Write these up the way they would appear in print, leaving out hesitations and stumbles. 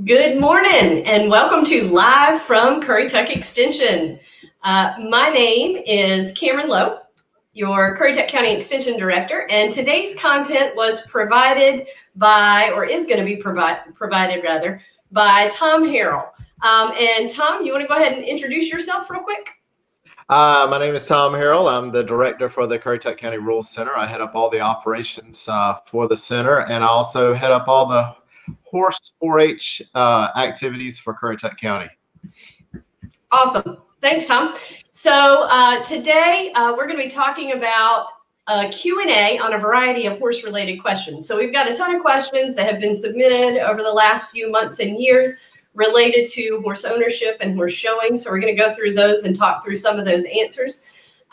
Good morning and welcome to Live from Currituck Extension. My name is Cameron Lowe, your Currituck County Extension Director, and today's content was provided by, or is going to be provided rather, by Tom Harrell. And Tom, you want to go ahead and introduce yourself real quick? My name is Tom Harrell. I'm the director for the Currituck County Rural Center. I head up all the operations for the center, and I also head up all the horse 4-H activities for Currituck County. Awesome. Thanks, Tom. So today we're going to be talking about a Q&A on a variety of horse-related questions. So we've got a ton of questions that have been submitted over the last few months and years related to horse ownership and horse showing. So we're going to go through those and talk through some of those answers.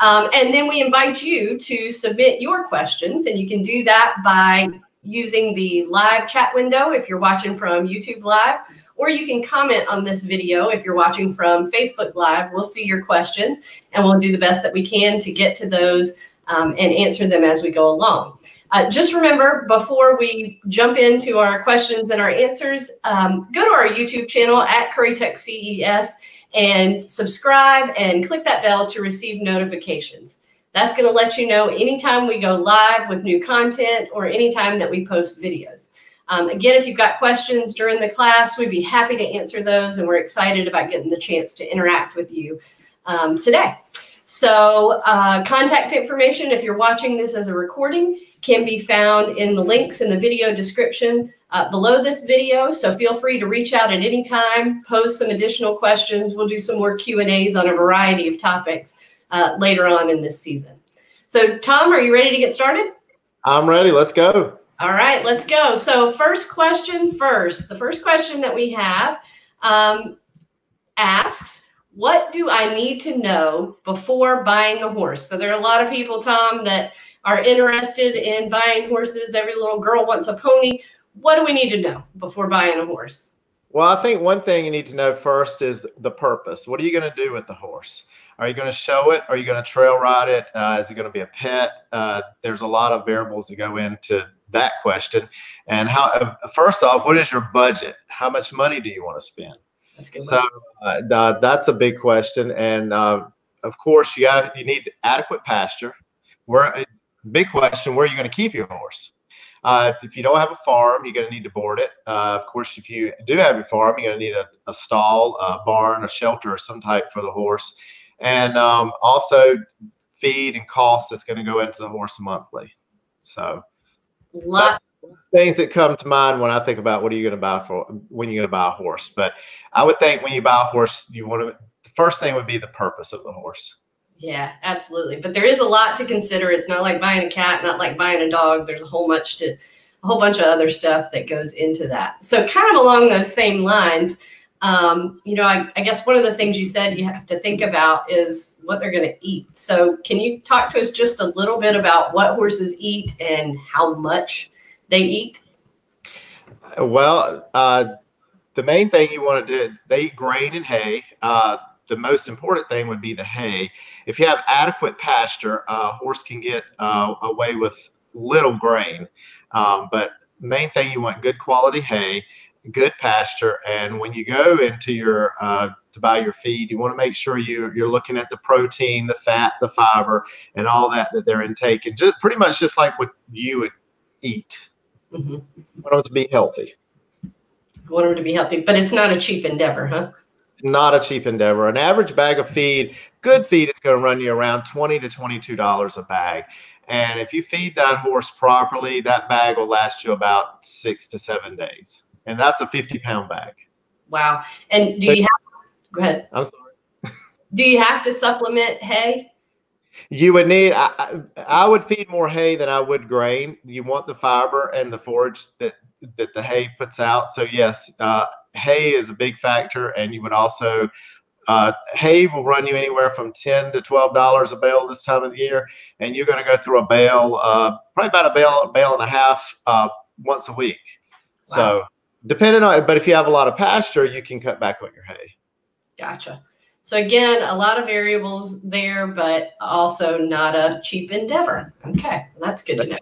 And then we invite you to submit your questions, and you can do that by using the live chat window if you're watching from YouTube Live, or you can comment on this video if you're watching from Facebook Live. We'll see your questions, and we'll do the best that we can to get to those and answer them as we go along. Just remember, before we jump into our questions and our answers, go to our YouTube channel at Currituck CES and subscribe and click that bell to receive notifications. That's going to let you know anytime we go live with new content or anytime that we post videos. Again, if you've got questions during the class, we'd be happy to answer those, and we're excited about getting the chance to interact with you today. So contact information, if you're watching this as a recording, can be found in the links in the video description below this video. So feel free to reach out at any time, pose some additional questions. We'll do some more Q&As on a variety of topics later on in this season. So Tom, are you ready to get started? I'm ready. Let's go. All right, let's go. So first question first. The first question that we have asks, what do I need to know before buying a horse? So there are a lot of people, Tom, that are interested in buying horses. Every little girl wants a pony. What do we need to know before buying a horse? Well, I think one thing you need to know first is the purpose. What are you going to do with the horse? Are you going to show it? Are you going to trail ride it? Is it going to be a pet? There's a lot of variables that go into that question. And first off, what is your budget? How much money do you want to spend? That's good. So that's a big question. And of course, you need adequate pasture. Big question, where are you going to keep your horse? If you don't have a farm, you're going to need to board it. Of course, if you do have your farm, you're going to need a stall, a barn, a shelter of some type for the horse. And also feed and costs that's going to go into the horse monthly. So that's things that come to mind when I think about what are you going to buy when you're going to buy a horse. But I would think when you buy a horse, the first thing would be the purpose of the horse. Yeah, absolutely. But there is a lot to consider. It's not like buying a cat, not like buying a dog. There's a whole bunch of other stuff that goes into that. So kind of along those same lines, I guess one of the things you said you have to think about is what they're going to eat. So can you talk to us just a little bit about what horses eat and how much they eat? Well, the main thing you want to do, they eat grain and hay. The most important thing would be the hay. If you have adequate pasture, a horse can get away with little grain. But main thing, you want good quality hay, good pasture. And when you go into your to buy your feed, you want to make sure you're looking at the protein, the fat, the fiber, and all that they're intaking. Just pretty much just like what you would eat. Mm-hmm. You want them to be healthy. You want them to be healthy, but it's not a cheap endeavor, huh? It's not a cheap endeavor. An average bag of feed, good feed, is going to run you around $20 to $22 a bag. And if you feed that horse properly, that bag will last you about 6 to 7 days. And that's a 50-pound bag. Wow. And go ahead. I'm sorry. Do you have to supplement hay? You would need, I would feed more hay than I would grain. You want the fiber and the forage that the hay puts out. So yes, hay is a big factor. And you would also, hay will run you anywhere from $10 to $12 a bale this time of the year. And you're going to go through a bale, probably about a bale and a half once a week. Wow. So depending on, but if you have a lot of pasture, you can cut back on your hay. Gotcha. So again, a lot of variables there, but also not a cheap endeavor. Okay, well, that's good to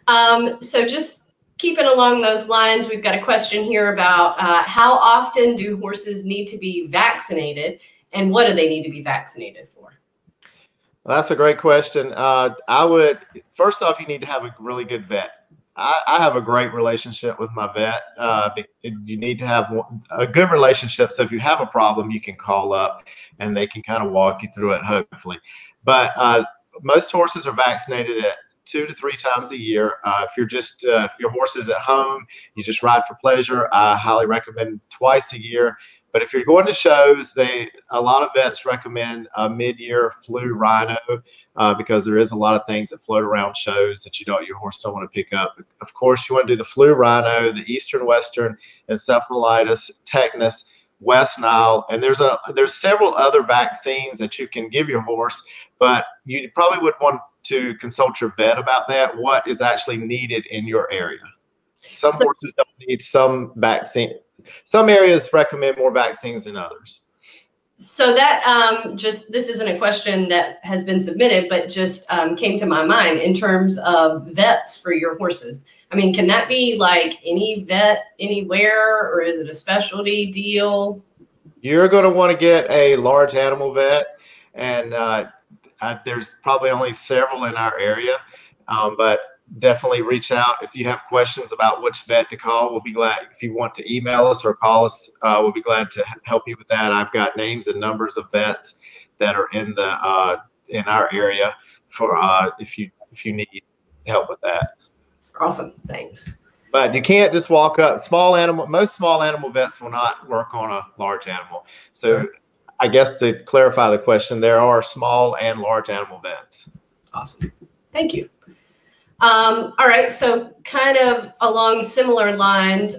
know. So just keeping along those lines, we've got a question here about how often do horses need to be vaccinated, and what do they need to be vaccinated for? Well, that's a great question. I would, first off, you need to have a really good vet. I have a great relationship with my vet. You need to have a good relationship. So if you have a problem, you can call up and they can kind of walk you through it, hopefully. But most horses are vaccinated at 2 to 3 times a year. If your horse is at home, you just ride for pleasure, I highly recommend twice a year. But if you're going to shows, a lot of vets recommend a mid-year flu rhino because there is a lot of things that float around shows that your horse don't want to pick up. Of course, you want to do the flu rhino, the Eastern Western encephalitis, tetanus, West Nile, and there's several other vaccines that you can give your horse, but you probably would want to consult your vet about that, what is actually needed in your area. Some horses don't need some vaccine. Some areas recommend more vaccines than others. So that this isn't a question that has been submitted, but just came to my mind in terms of vets for your horses. I mean, can that be like any vet anywhere, or is it a specialty deal? You're going to want to get a large animal vet, and there's probably only several in our area, but definitely reach out if you have questions about which vet to call. We'll be glad if you want to email us or call us. We'll be glad to help you with that. I've got names and numbers of vets that are in our area for if you need help with that. Awesome, thanks. But you can't just walk up. Most small animal vets will not work on a large animal. So I guess to clarify the question, there are small and large animal vets. Awesome, thank you. All right, so kind of along similar lines,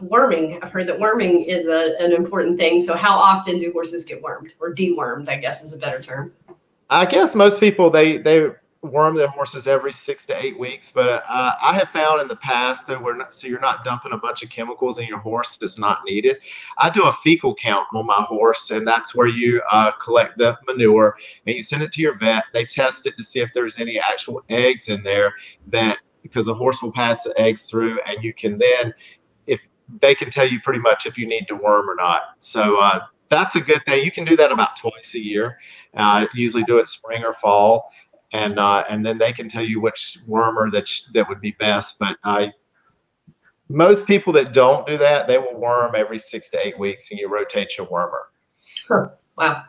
worming. I've heard that worming is an important thing. So how often do horses get wormed, or dewormed, I guess is a better term? I guess most people, they worm their horses every 6 to 8 weeks, but I have found in the past, so you're not dumping a bunch of chemicals in your horse that's not needed. I do a fecal count on my horse, and that's where you collect the manure and you send it to your vet. They test it to see if there's any actual eggs in there, because the horse will pass the eggs through, and you can then, if they can tell you pretty much if you need to worm or not. So that's a good thing. You can do that about twice a year. Usually do it spring or fall. And then they can tell you which wormer that would be best. But most people that don't do that, they will worm every 6 to 8 weeks, and you rotate your wormer. Sure. Wow.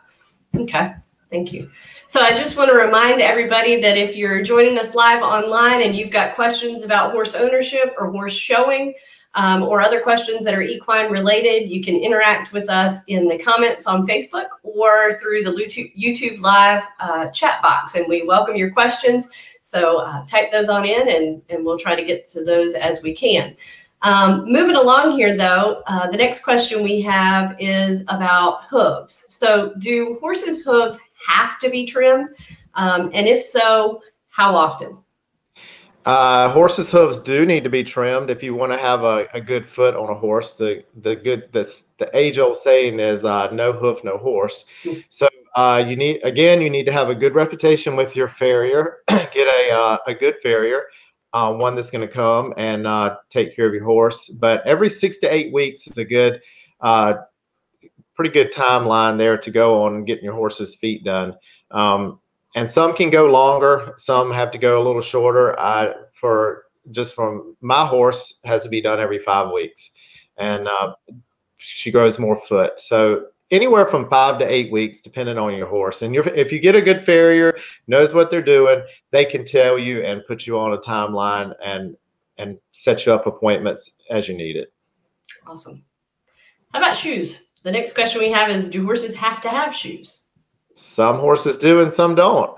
Okay. Thank you. So I just want to remind everybody that if you're joining us live online and you've got questions about horse ownership or horse showing, or other questions that are equine related, you can interact with us in the comments on Facebook or through the YouTube live chat box, and we welcome your questions. So type those on in, and we'll try to get to those as we can. Moving along here, though, the next question we have is about hooves. So do horses' hooves have to be trimmed? And if so, how often? Horses' hooves do need to be trimmed if you want to have a good foot on a horse. The age-old saying is no hoof, no horse. So you need to have a good reputation with your farrier. Get a good farrier, one that's going to come and take care of your horse. But every 6 to 8 weeks is a good, pretty good timeline there to go on and getting your horse's feet done. And some can go longer. Some have to go a little shorter. From my horse has to be done every 5 weeks, and she grows more foot. So anywhere from 5 to 8 weeks, depending on your horse. And if you get a good farrier, knows what they're doing, they can tell you and put you on a timeline and set you up appointments as you need it. Awesome. How about shoes? The next question we have is, do horses have to have shoes? Some horses do and some don't.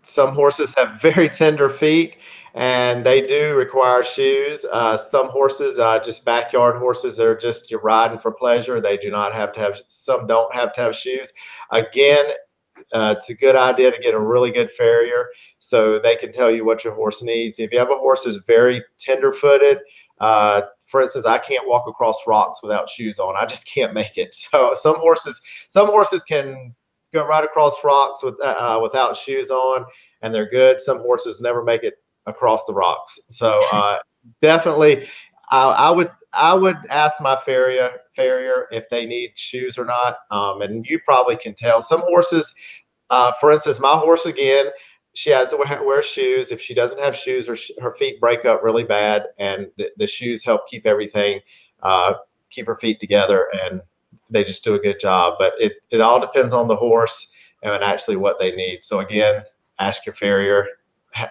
Some horses have very tender feet, and they do require shoes. Some horses, just backyard horses, are just you're riding for pleasure. They do not have to have. Some don't have to have shoes. Again, it's a good idea to get a really good farrier so they can tell you what your horse needs. If you have a horse that's very tender-footed, for instance, I can't walk across rocks without shoes on. I just can't make it. So some horses can go right across rocks without shoes on, and they're good. Some horses never make it across the rocks. So definitely. I would ask my farrier if they need shoes or not. And you probably can tell some horses. For instance, my horse again, she has to wear shoes. If she doesn't have shoes, her feet break up really bad, and the shoes help keep everything, keep her feet together, and they just do a good job. But it all depends on the horse and actually what they need. So again, ask your farrier.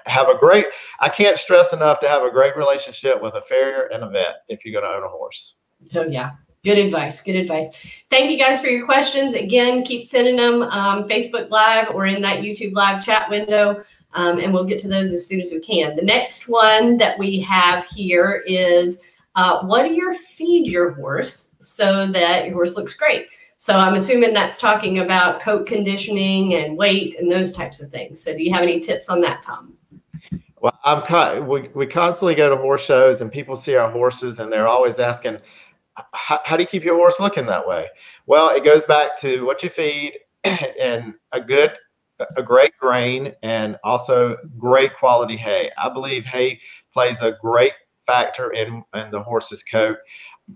Have a great, I can't stress enough to have a great relationship with a farrier and a vet if you're going to own a horse. Oh, yeah. Good advice. Good advice. Thank you guys for your questions. Again, keep sending them Facebook Live or in that YouTube Live chat window, and we'll get to those as soon as we can. The next one that we have here is what do you feed your horse so that your horse looks great? So I'm assuming that's talking about coat conditioning and weight and those types of things. So do you have any tips on that, Tom? Well, we constantly go to horse shows and people see our horses and they're always asking, how do you keep your horse looking that way? Well, it goes back to what you feed and a great grain and also great quality hay. I believe hay plays a great factor in the horse's coat.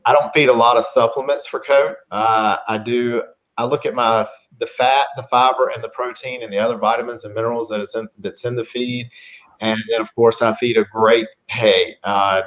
I don't feed a lot of supplements for coat. I look at the fat, the fiber, and the protein and the other vitamins and minerals that's in the feed. And then, of course, I feed a great hay. I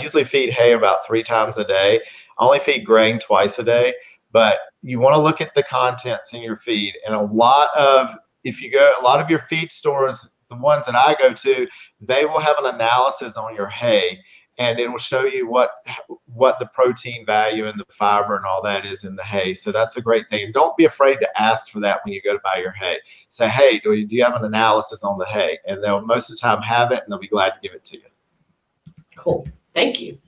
usually feed hay about 3 times a day. I only feed grain twice a day. But you want to look at the contents in your feed. And a lot of your feed stores, the ones that I go to, they will have an analysis on your hay. And it will show you what the protein value and the fiber and all that is in the hay. So that's a great thing. Don't be afraid to ask for that when you go to buy your hay. Say, hey, do you have an analysis on the hay? And they'll most of the time have it, and they'll be glad to give it to you. Cool. Thank you.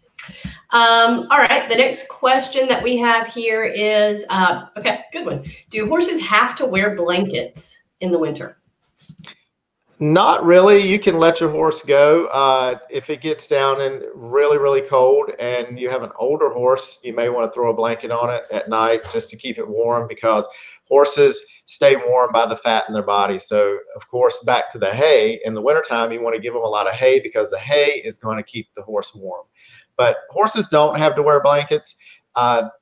All right. The next question that we have here is, okay, good one. Do horses have to wear blankets in the winter? Not really. You can let your horse go. If it gets down and really, really cold and you have an older horse, you may want to throw a blanket on it at night just to keep it warm, because horses stay warm by the fat in their body. So, of course, back to the hay. In the wintertime, you want to give them a lot of hay because the hay is going to keep the horse warm. But horses don't have to wear blankets.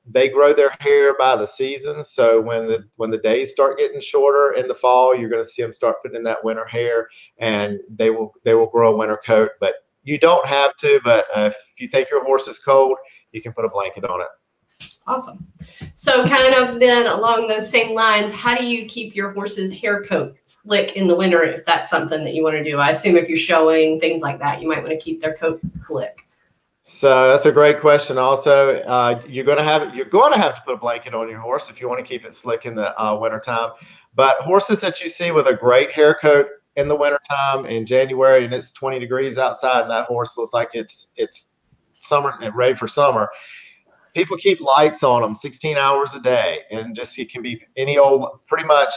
They grow their hair by the season. So when the days start getting shorter in the fall, you're going to see them start putting in that winter hair, and they will grow a winter coat. But you don't have to. But if you think your horse is cold, you can put a blanket on it. Awesome. So kind of then along those same lines, how do you keep your horse's hair coat slick in the winter if that's something that you want to do? I assume if you're showing things like that, you might want to keep their coat slick. So that's a great question. Also, you're going to have to put a blanket on your horse if you want to keep it slick in the wintertime. But horses that you see with a great hair coat in the wintertime in January and it's 20 degrees outside and that horse looks like it's summer and ready for summer, people keep lights on them 16 hours a day, and just it can be any old, pretty much.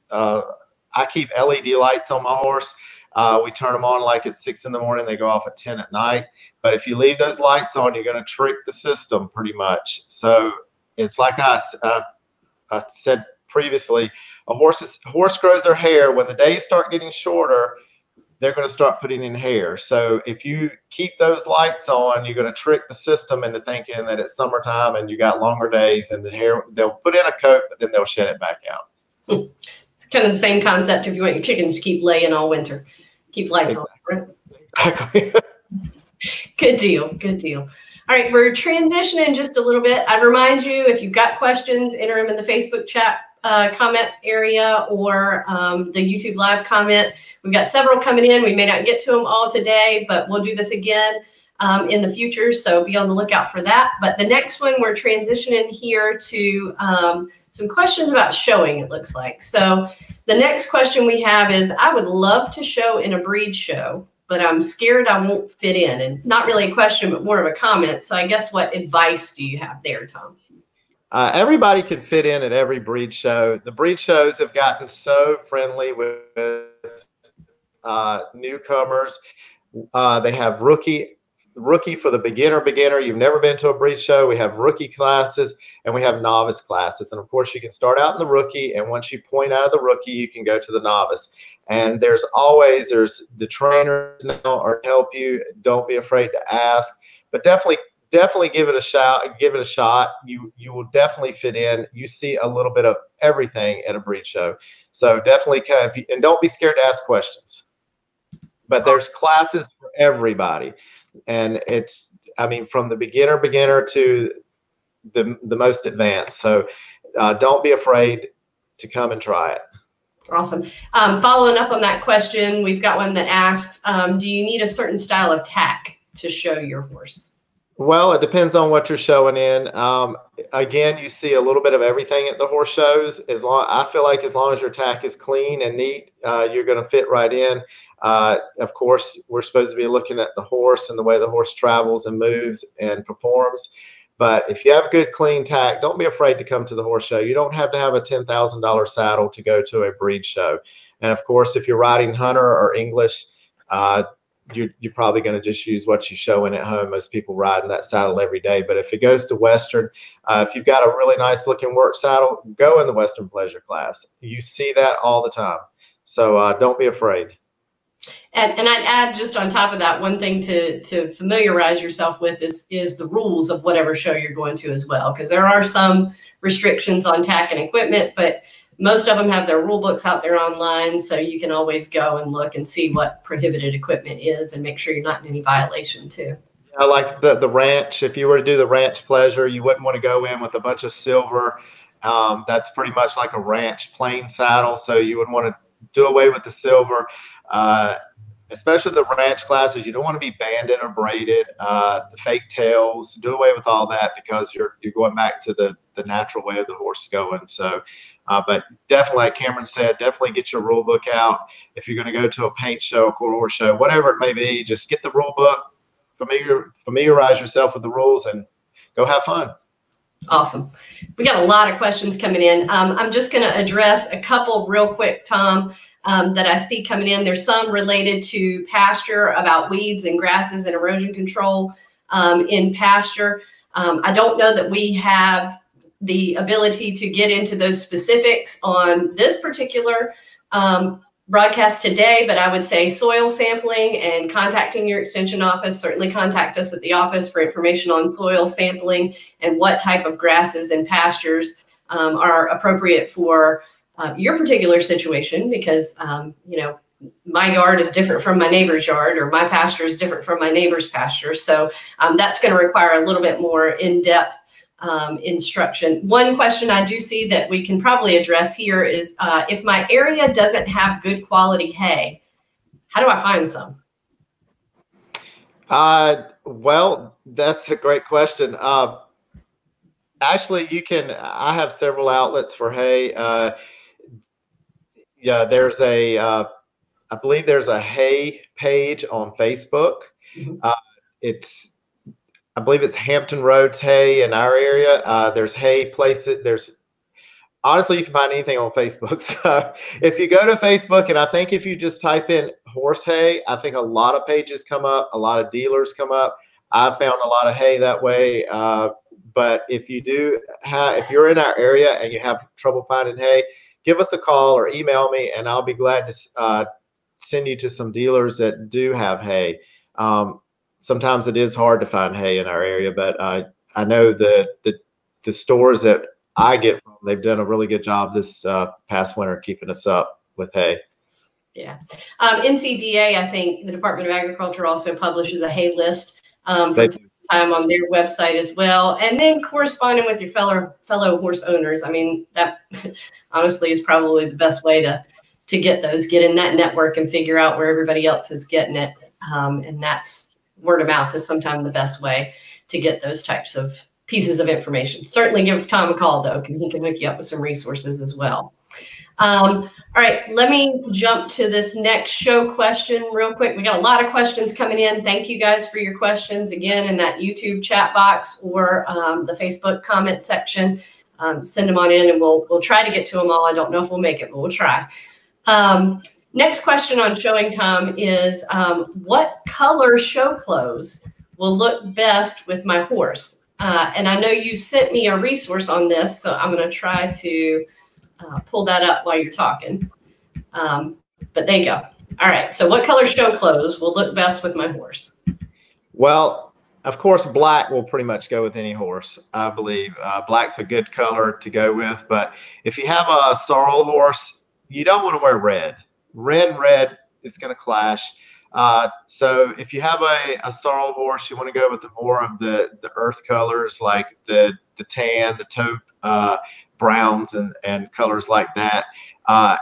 I keep LED lights on my horse. We turn them on like at 6 in the morning. They go off at 10 at night. But if you leave those lights on, you're going to trick the system pretty much. So it's like I said previously, a horse grows their hair. When the days start getting shorter, they're going to start putting in hair. So if you keep those lights on, you're going to trick the system into thinking that it's summertime and you got longer days, and the hair, they'll put in a coat, but then they'll shed it back out. It's kind of the same concept if you want your chickens to keep laying all winter. Keep lights on, right? Exactly. Good deal. Good deal. All right, we're transitioning just a little bit. I'd remind you, if you've got questions, enter them in the Facebook chat comment area or the YouTube live comment. We've got several coming in. We may not get to them all today, but we'll do this again in the future, so be on the lookout for that. But the next one, we're transitioning here to some questions about showing, it looks like. So the next question we have is, I would love to show in a breed show, but I'm scared I won't fit in. And not really a question, but more of a comment. So I guess what advice do you have there, Tom? Everybody can fit in at every breed show. The breed shows have gotten so friendly with newcomers. They have rookie rookie for the beginner. You've never been to a breed show. We have rookie classes and we have novice classes. And of course, you can start out in the rookie, and once you point out of the rookie, you can go to the novice. And there's the trainers now are to help you. Don't be afraid to ask, but definitely give it a shot. Give it a shot. You will definitely fit in. You see a little bit of everything at a breed show, so definitely and don't be scared to ask questions. But there's classes for everybody, and from the beginner to the most advanced. So don't be afraid to come and try it. Awesome. Following up on that question, we've got one that asks, do you need a certain style of tack to show your horse? Well, it depends on what you're showing in. Again, you see a little bit of everything at the horse shows. I feel like as long as your tack is clean and neat, you're going to fit right in. Of course, we're supposed to be looking at the horse and the way the horse travels and moves and performs. But if you have good, clean tack, don't be afraid to come to the horse show. You don't have to have a $10,000 saddle to go to a breed show. And of course, if you're riding Hunter or English, you're probably going to just use what you show in at home. Most people ride in that saddle every day. But if it goes to Western, if you've got a really nice looking work saddle, go in the Western Pleasure class. You see that all the time. So don't be afraid. And I'd add just on top of that, one thing to familiarize yourself with is the rules of whatever show you're going to as well. Because there are some restrictions on tack and equipment, but most of them have their rule books out there online, so you can always go and look and see what prohibited equipment is and make sure you're not in any violation too. Yeah, like the ranch, if you were to do the ranch pleasure, you wouldn't want to go in with a bunch of silver. That's pretty much like a ranch plain saddle, so you would want to do away with the silver. Especially the ranch classes, you don't want to be banded or braided. The fake tails, do away with all that because you're going back to the natural way of the horse going. So, but definitely, like Cameron said, definitely get your rule book out. If you're going to go to a paint show, a quarter horse show, whatever it may be, just get the rule book, familiarize yourself with the rules, and go have fun. Awesome. We got a lot of questions coming in. I'm just going to address a couple real quick, Tom, that I see coming in. There's some related to pasture about weeds and grasses and erosion control in pasture. I don't know that we have the ability to get into those specifics on this particular broadcast today, but I would say soil sampling and contacting your extension office. Certainly contact us at the office for information on soil sampling and what type of grasses and pastures are appropriate for your particular situation, because my yard is different from my neighbor's yard, or my pasture is different from my neighbor's pasture. So that's going to require a little bit more in-depth instruction. One question I do see that we can probably address here is if my area doesn't have good quality hay, how do I find some? Well, that's a great question. Actually, I have several outlets for hay. Yeah, there's I believe there's a hay page on Facebook. Mm-hmm. I believe it's Hampton Roads Hay in our area. There's hay places. Honestly, you can find anything on Facebook. So if you go to Facebook, and I think if you just type in horse hay, I think a lot of pages come up, a lot of dealers come up. I've found a lot of hay that way. But if you're in our area and you have trouble finding hay, give us a call or email me, and I'll be glad to send you to some dealers that do have hay. Sometimes it is hard to find hay in our area, but I know the stores that I get from, they've done a really good job this past winter keeping us up with hay. Yeah. NCDA, I think the Department of Agriculture also publishes a hay list from time on their website as well. And then corresponding with your fellow horse owners. I mean, that honestly is probably the best way to get those, get in that network and figure out where everybody else is getting it. And that's word of mouth is sometimes the best way to get those types of pieces of information. Certainly give Tom a call, though, and he can hook you up with some resources as well. All right, let me jump to this next show question real quick. We got a lot of questions coming in. Thank you guys for your questions. Again, in that YouTube chat box or the Facebook comment section, send them on in, and we'll try to get to them all. I don't know if we'll make it, but we'll try. Next question on showing, Tom, is what color show clothes will look best with my horse? And I know you sent me a resource on this, so I'm going to try to pull that up while you're talking. But there you go. All right. So what color show clothes will look best with my horse? Well, of course, black will pretty much go with any horse, I believe. Black's a good color to go with. But if you have a sorrel horse, you don't want to wear red. Red and red is going to clash. So if you have a sorrel horse, you want to go with more of the earth colors, like the tan, the taupe, browns, and colors like that.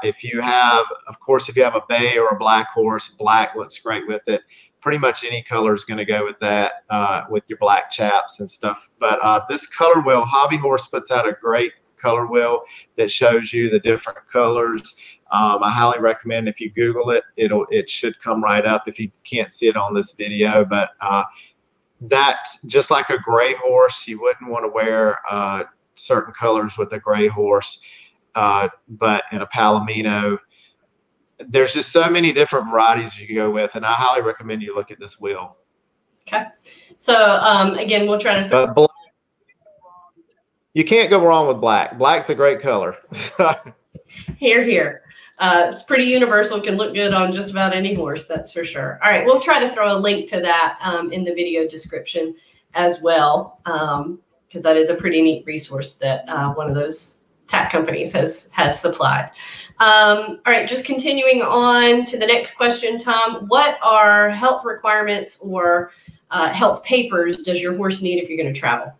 If you have, of course, if you have a bay or a black horse, black looks great with it. Pretty much any color is going to go with that, with your black chaps and stuff. But this color wheel, Hobby Horse puts out a great color wheel that shows you the different colors. I highly recommend, if you Google it, it should come right up if you can't see it on this video. But that, just like a gray horse, you wouldn't want to wear certain colors with a gray horse. But in a Palomino, there's just so many different varieties you can go with, and I highly recommend you look at this wheel. Okay. So again, we'll try to. You can't go wrong with black. Black's a great color. Here. It's pretty universal. Can look good on just about any horse, that's for sure. All right, we'll try to throw a link to that in the video description as well, because that is a pretty neat resource that one of those tack companies has supplied. All right, just continuing on to the next question, Tom. What are health requirements or health papers does your horse need if you're going to travel?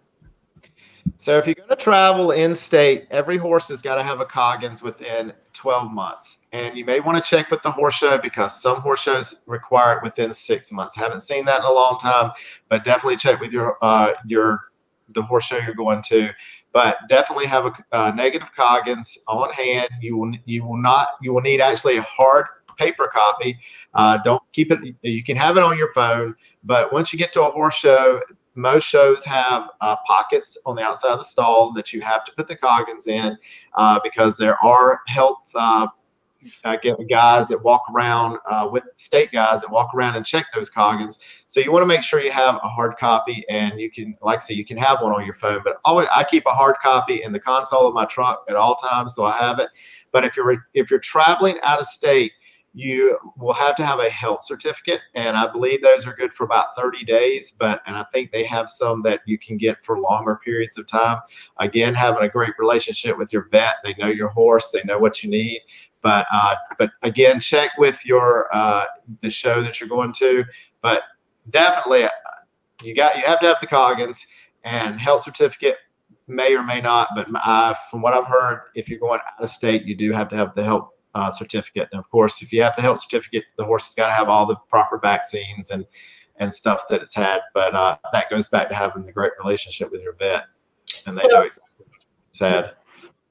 So if you're going to travel in state, every horse has got to have a Coggins within 12 months. And you may want to check with the horse show, because some horse shows require it within 6 months. Haven't seen that in a long time, but definitely check with the horse show you're going to. But definitely have a negative Coggins on hand. You will need actually a hard paper copy. Don't keep it. You can have it on your phone, but once you get to a horse show, most shows have pockets on the outside of the stall that you have to put the Coggins in, because there are health guys that walk around, with state guys that walk around and check those Coggins. So you want to make sure you have a hard copy, and you can, like I say, you can have one on your phone, but always, I keep a hard copy in the console of my truck at all times, so I have it. But if you're traveling out of state, you will have to have a health certificate, and I believe those are good for about 30 days. And I think they have some that you can get for longer periods of time. Again, having a great relationship with your vet, they know your horse, they know what you need. But again, check with your the show that you're going to. But definitely, you have to have the Coggins, and health certificate may or may not. But from what I've heard, if you're going out of state, you do have to have the health certificate. And of course, if you have the health certificate, the horse has got to have all the proper vaccines and stuff that it's had. But that goes back to having the great relationship with your vet, and they know exactly what it's had.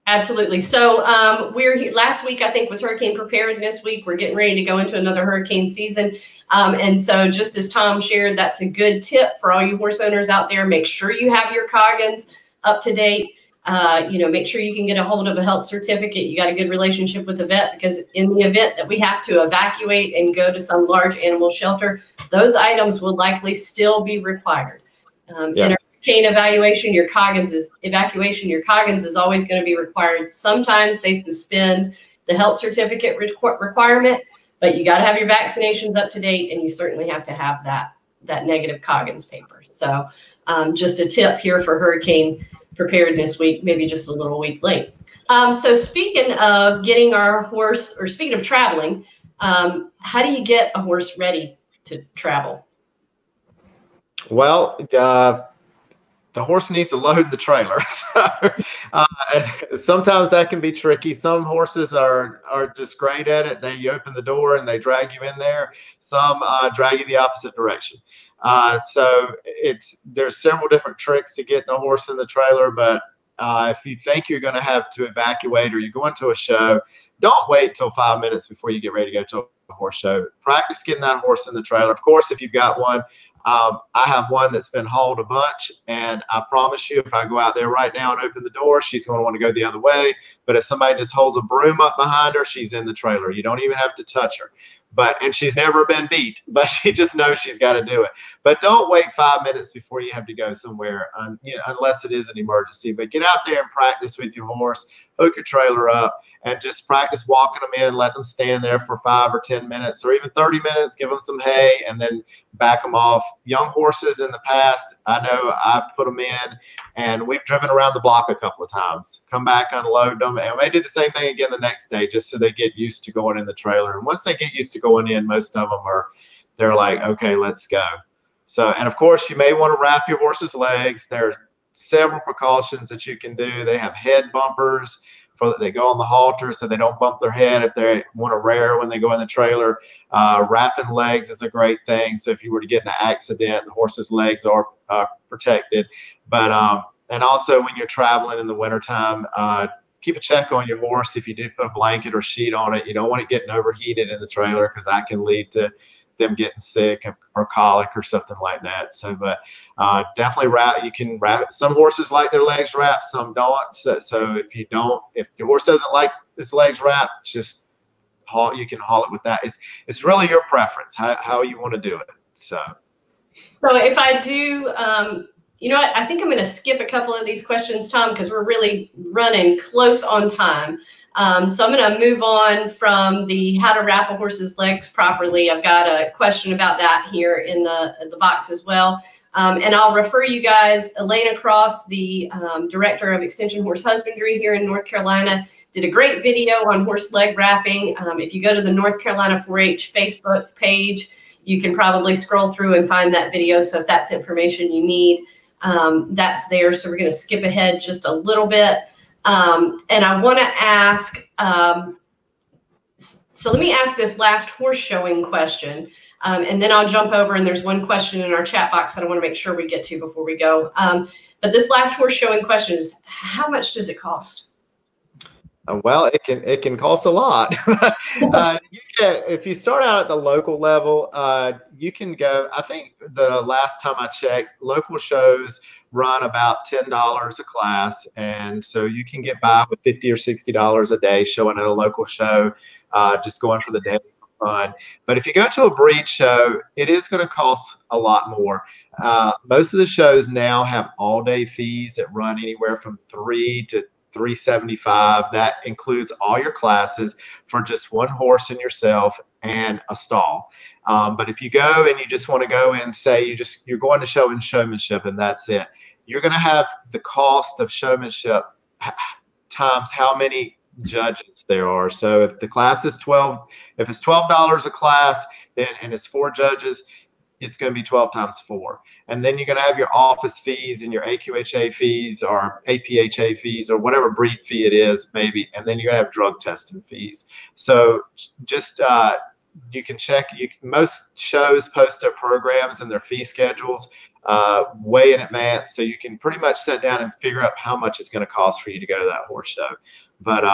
Absolutely. So we're here, last week, I think, was Hurricane Preparedness Week. We're getting ready to go into another hurricane season. And so just as Tom shared, that's a good tip for all you horse owners out there. Make sure you have your Coggins up to date. Make sure you can get a hold of a health certificate. You got a good relationship with the vet, because in the event that we have to evacuate and go to some large animal shelter, those items will likely still be required. Yes. In a hurricane evacuation, your Coggins is always going to be required. Sometimes they suspend the health certificate requirement, but you got to have your vaccinations up to date, and you certainly have to have that negative Coggins paper. So just a tip here for Hurricane Preparedness Week, maybe just a little week late. So speaking of getting our horse, or speaking of traveling, how do you get a horse ready to travel? Well, the horse needs to load the trailer. So, sometimes that can be tricky. Some horses are just great at it. You open the door and they drag you in there. Some drag you the opposite direction. So there's several different tricks to getting a horse in the trailer. But if you think you're going to have to evacuate, or you're going to a show, don't wait till 5 minutes before you get ready to go to a horse show. Practice getting that horse in the trailer. Of course, if you've got one, I have one that's been hauled a bunch, and I promise you, if I go out there right now and open the door, she's going to want to go the other way. But if somebody just holds a broom up behind her, she's in the trailer. You don't even have to touch her. and she's never been beat, but she just knows she's got to do it. But don't wait 5 minutes before you have to go somewhere, unless it is an emergency. But get out there and practice with your horse, hook your trailer up, and just practice walking them in. Let them stand there for 5 or 10 minutes or even 30 minutes. Give them some hay and then back them off. Young horses in the past, I know I've put them in, and we've driven around the block a couple of times. Come back, unload them, and we do the same thing again the next day, just so they get used to going in the trailer. And once they get used to going in, most of them they're like, okay, let's go. So, and of course, you may want to wrap your horse's legs. There are several precautions that you can do. They have head bumpers so that they go on the halter so they don't bump their head if they want to rear when they go in the trailer. Wrapping legs is a great thing. So if you were to get in an accident, the horse's legs are protected. But and also when you're traveling in the wintertime, keep a check on your horse. If you do put a blanket or sheet on it, you don't want it getting overheated in the trailer, because that can lead to them getting sick or colic or something like that. So, but definitely wrap. You can wrap. Some horses like their legs wrapped, some don't. So if your horse doesn't like his legs wrapped, just you can haul it with that. It's really your preference how you want to do it. So if I do, you know what? I think I'm going to skip a couple of these questions, Tom, because we're really running close on time. So I'm going to move on from the how to wrap a horse's legs properly. I've got a question about that here in the box as well. And I'll refer you guys, Elena Cross, the director of Extension Horse Husbandry here in North Carolina, did a great video on horse leg wrapping. If you go to the North Carolina 4-H Facebook page, you can probably scroll through and find that video. So if that's information you need, that's there. So we're going to skip ahead just a little bit. And I want to ask, so let me ask this last horse showing question, and then I'll jump over, and there's one question in our chat box that I want to make sure we get to before we go. But this last horse showing question is, how much does it cost? Well, it can cost a lot. If you start out at the local level, you can go. I think the last time I checked, local shows run about $10 a class, and so you can get by with $50 or $60 a day showing at a local show, just going for the day for fun. But if you go to a breed show, it is going to cost a lot more. Most of the shows now have all-day fees that run anywhere from $3 to $375. That includes all your classes for just one horse and yourself and a stall. But if you go and you just want to go and say you're going to show and showmanship and that's it, you're going to have the cost of showmanship times how many judges there are. So if the class is if it's $12 a class, and it's 4 judges, it's going to be 12 times 4. And then you're going to have your office fees and your AQHA fees or APHA fees or whatever breed fee it is, maybe. And then you're going to have drug testing fees. So just you can check. Most shows post their programs and their fee schedules way in advance. So you can pretty much sit down and figure out how much it's going to cost for you to go to that horse show. But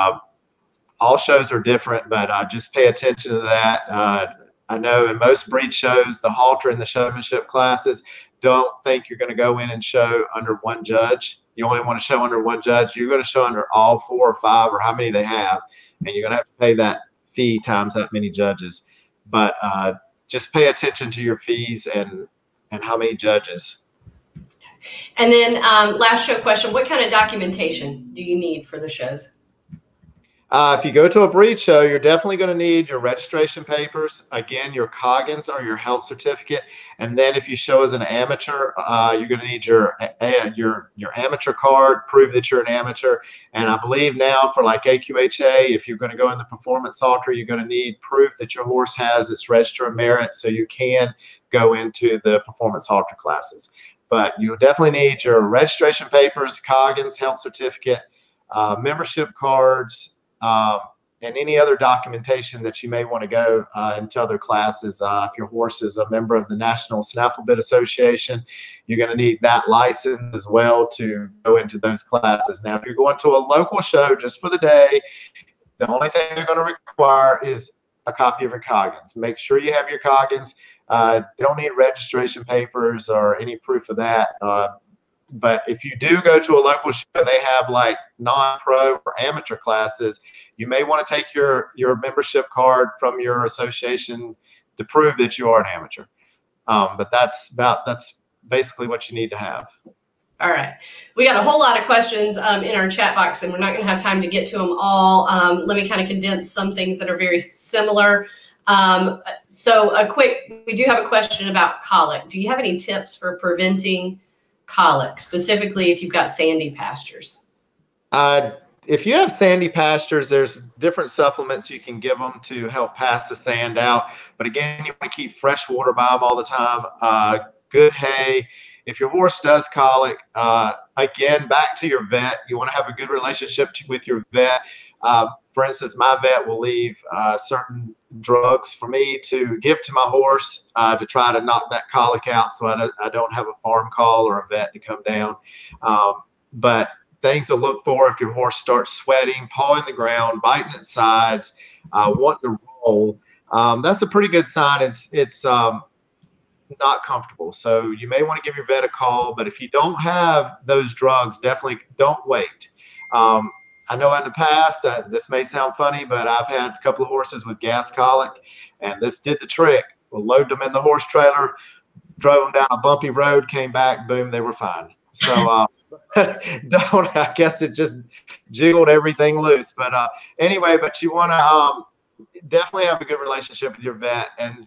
all shows are different, but just pay attention to that. I know in most breed shows, the halter and the showmanship classes, don't think you're going to go in and show under one judge. You only want to show under one judge. You're going to show under all 4 or 5 or how many they have, and you're going to have to pay that fee times that many judges. But just pay attention to your fees and how many judges. And then last show question, what kind of documentation do you need for the shows? If you go to a breed show, you're definitely going to need your registration papers, again, your Coggins or your health certificate. And then if you show as an amateur, you're going to need your amateur card, prove that you're an amateur. And I believe now for like AQHA, if you're going to go in the performance halter, you're going to need proof that your horse has its register of merit so you can go into the performance halter classes. But you definitely need your registration papers, Coggins, health certificate, membership cards, and any other documentation that you may want to go into other classes. If your horse is a member of the National Snaffle Bit Association, you're going to need that license as well to go into those classes. Now, if you're going to a local show just for the day, the only thing they're going to require is a copy of your Coggins. Make sure you have your Coggins. They don't need registration papers or any proof of that. But if you do go to a local show and they have like non-pro or amateur classes, you may want to take your membership card from your association to prove that you are an amateur. But that's basically what you need to have. All right. We got a whole lot of questions in our chat box, and we're not going to have time to get to them all. Let me kind of condense some things that are very similar. So we do have a question about colic. Do you have any tips for preventing colic, specifically if you've got sandy pastures? If you have sandy pastures, there's different supplements you can give them to help pass the sand out. But again, you want to keep fresh water by them all the time. Good hay. If your horse does colic, again, back to your vet. You want to have a good relationship with your vet. For instance, my vet will leave certain drugs for me to give to my horse to try to knock that colic out, so I don't have a farm call or a vet to come down. But things to look for: if your horse starts sweating, pawing the ground, biting its sides, wanting to roll, that's a pretty good sign. It's not comfortable. So you may want to give your vet a call. But if you don't have those drugs, definitely don't wait. I know in the past, this may sound funny, but I've had a couple of horses with gas colic, and this did the trick. We'll load them in the horse trailer, drove them down a bumpy road, came back, boom, they were fine. So I guess it just jiggled everything loose. But anyway, but you want to definitely have a good relationship with your vet, and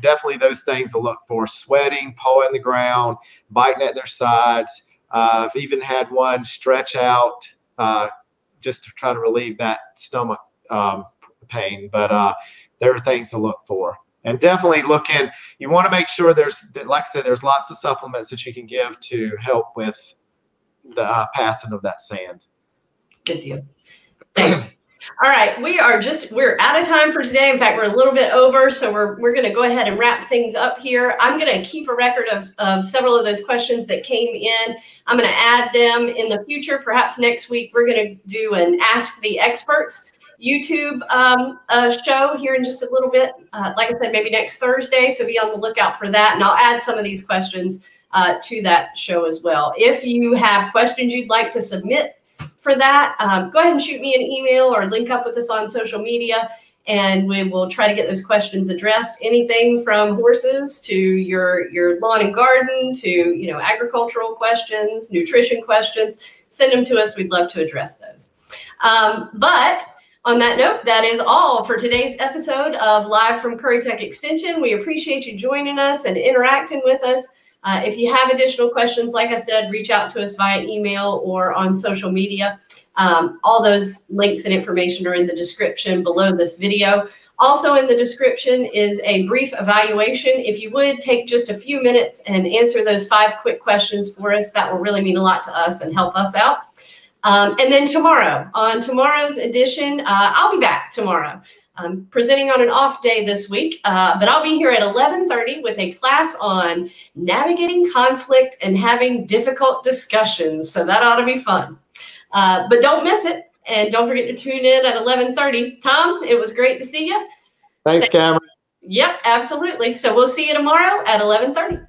definitely those things to look for: sweating, pawing the ground, biting at their sides. I've even had one stretch out, just to try to relieve that stomach pain. But there are things to look for. And definitely you want to make sure like I said, there's lots of supplements that you can give to help with the passing of that sand. Good deal. Thank you. All right, we're out of time for today. In fact, we're a little bit over, so we're going to go ahead and wrap things up here. I'm going to keep a record of several of those questions that came in. I'm going to add them in the future. Perhaps next week we're going to do an Ask the Experts YouTube show here in just a little bit. Like I said, maybe next Thursday, so be on the lookout for that, and I'll add some of these questions to that show as well. If you have questions you'd like to submit for that, go ahead and shoot me an email or link up with us on social media, and we will try to get those questions addressed. Anything from horses to your lawn and garden to agricultural questions, nutrition questions, send them to us. We'd love to address those. But on that note, that is all for today's episode of Live from Currituck Extension. We appreciate you joining us and interacting with us. If you have additional questions, like I said, reach out to us via email or on social media. All those links and information are in the description below this video. Also in the description is a brief evaluation. If you would take just a few minutes and answer those 5 quick questions for us, that will really mean a lot to us and help us out. And then on tomorrow's edition, I'll be back tomorrow. I'm presenting on an off day this week, but I'll be here at 11:30 with a class on navigating conflict and having difficult discussions. So that ought to be fun. But don't miss it. And don't forget to tune in at 11:30. Tom, it was great to see you. Thanks, Cameron. Yep, absolutely. So we'll see you tomorrow at 11:30.